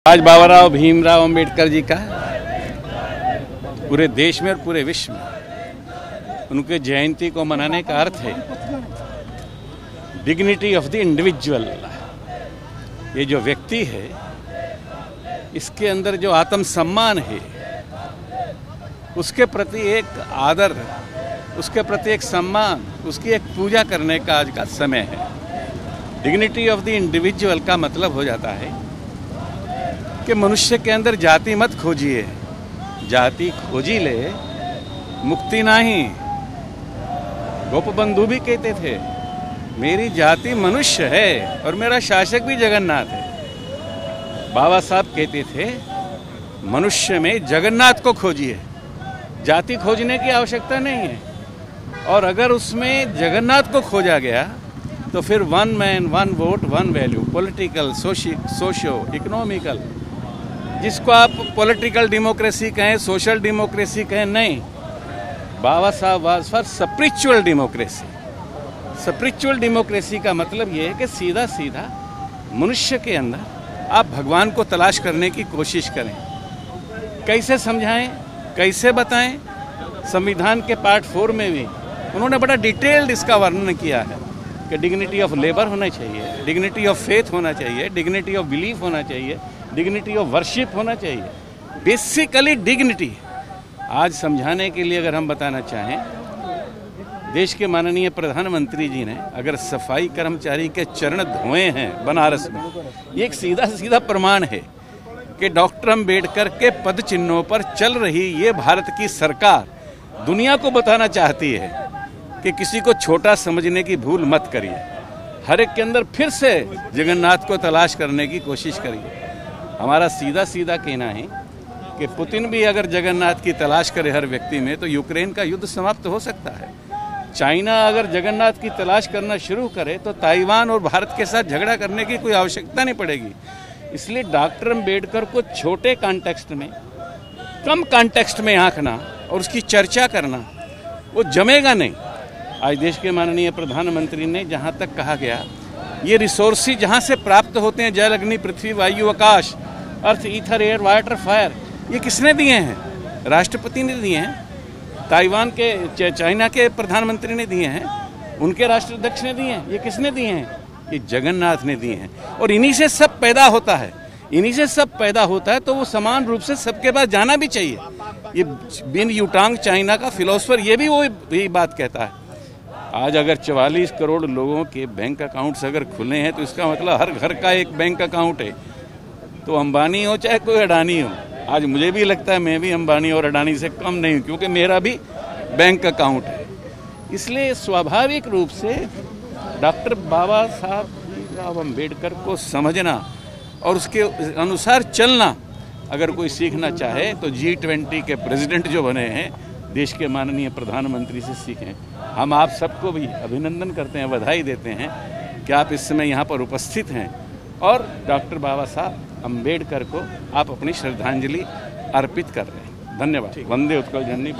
आज बाबा भीमराव अंबेडकर जी का पूरे देश में और पूरे विश्व में उनके जयंती को मनाने का अर्थ है डिग्निटी ऑफ द इंडिविजुअल। ये जो व्यक्ति है इसके अंदर जो आत्मसम्मान है उसके प्रति एक आदर, उसके प्रति एक सम्मान, उसकी एक पूजा करने का आज का समय है। डिग्निटी ऑफ द इंडिविजुअल का मतलब हो जाता है कि मनुष्य के अंदर जाति मत खोजिए, जाति खोजी ले मुक्ति नहीं। गोपबंधु भी कहते थे मेरी जाति मनुष्य है और मेरा शासक भी जगन्नाथ है। बाबा साहब कहते थे मनुष्य में जगन्नाथ को खोजिए, जाति खोजने की आवश्यकता नहीं है। और अगर उसमें जगन्नाथ को खोजा गया तो फिर one man one vote one value, political, socio economical, जिसको आप पॉलिटिकल डेमोक्रेसी कहें, सोशल डेमोक्रेसी कहें, नहीं, बाबा साहब was for spiritual democracy. Spiritual democracy का मतलब ये है कि सीधा सीधा मनुष्य के अंदर आप भगवान को तलाश करने की कोशिश करें। कैसे समझाएं, कैसे बताएं? संविधान के पार्ट 4 में भी उन्होंने बड़ा डिटेल्ड इसका वर्णन किया है कि डिग्निटी ऑफ लेबर होना चाहिए, डिग्निटी ऑफ फेथ होना चाहिए, डिग्निटी ऑफ बिलीफ होना चाहिए, डिग्निटी ऑफ वर्शिप होना चाहिए। बेसिकली डिग्निटी आज समझाने के लिए अगर हम बताना चाहें, देश के माननीय प्रधानमंत्री जी ने अगर सफाई कर्मचारी के चरण धोए हैं बनारस में, ये एक सीधा सीधा प्रमाण है कि डॉक्टर अंबेडकर के पद चिन्हों पर चल रही ये भारत की सरकार दुनिया को बताना चाहती है कि किसी को छोटा समझने की भूल मत करिए, हर एक के अंदर फिर से जगन्नाथ को तलाश करने की कोशिश करिए। हमारा सीधा सीधा कहना है कि पुतिन भी अगर जगन्नाथ की तलाश करे हर व्यक्ति में तो यूक्रेन का युद्ध समाप्त हो सकता है। चाइना अगर जगन्नाथ की तलाश करना शुरू करे तो ताइवान और भारत के साथ झगड़ा करने की कोई आवश्यकता नहीं पड़ेगी। इसलिए डॉक्टर अंबेडकर को छोटे कॉन्टेक्स्ट में, कम कॉन्टेक्स्ट में आंकना और उसकी चर्चा करना वो जमेगा नहीं। आज देश के माननीय प्रधानमंत्री ने जहाँ तक कहा गया ये रिसोर्सेज जहाँ से प्राप्त होते हैं, जल, अग्नि, पृथ्वी, वायु, आकाश, अर्थ, ईथर, एयर, वाटर, फायर, ये किसने दिए हैं? राष्ट्रपति ने दिए हैं, ताइवान के, चाइना के प्रधानमंत्री ने दिए हैं, उनके राष्ट्राध्यक्ष ने दिए हैं। ये किसने दिए हैं? ये जगन्नाथ ने दिए हैं। और इन्हीं से सब पैदा होता है, इन्हीं से सब पैदा होता है, तो वो समान रूप से सबके पास जाना भी चाहिए। ये बिन यूटांग चाइना का फिलोसफर ये भी वो यही बात कहता है। आज अगर 44 करोड़ लोगों के बैंक अकाउंट्स अगर खुले हैं तो इसका मतलब हर घर का एक बैंक अकाउंट है। तो अंबानी हो चाहे कोई अडानी हो, आज मुझे भी लगता है मैं भी अंबानी और अडानी से कम नहीं हूँ, क्योंकि मेरा भी बैंक अकाउंट है। इसलिए स्वाभाविक रूप से डॉक्टर बाबा साहब भीमराव अंबेडकर को समझना और उसके अनुसार चलना अगर कोई सीखना चाहे तो G20 के प्रेसिडेंट जो बने हैं देश के माननीय प्रधानमंत्री से सीखें। हम आप सबको भी अभिनंदन करते हैं, बधाई देते हैं कि आप इस समय यहाँ पर उपस्थित हैं और डॉक्टर बाबा साहब अंबेडकर को आप अपनी श्रद्धांजलि अर्पित कर रहे हैं। धन्यवाद। वंदे उत्कल जननी।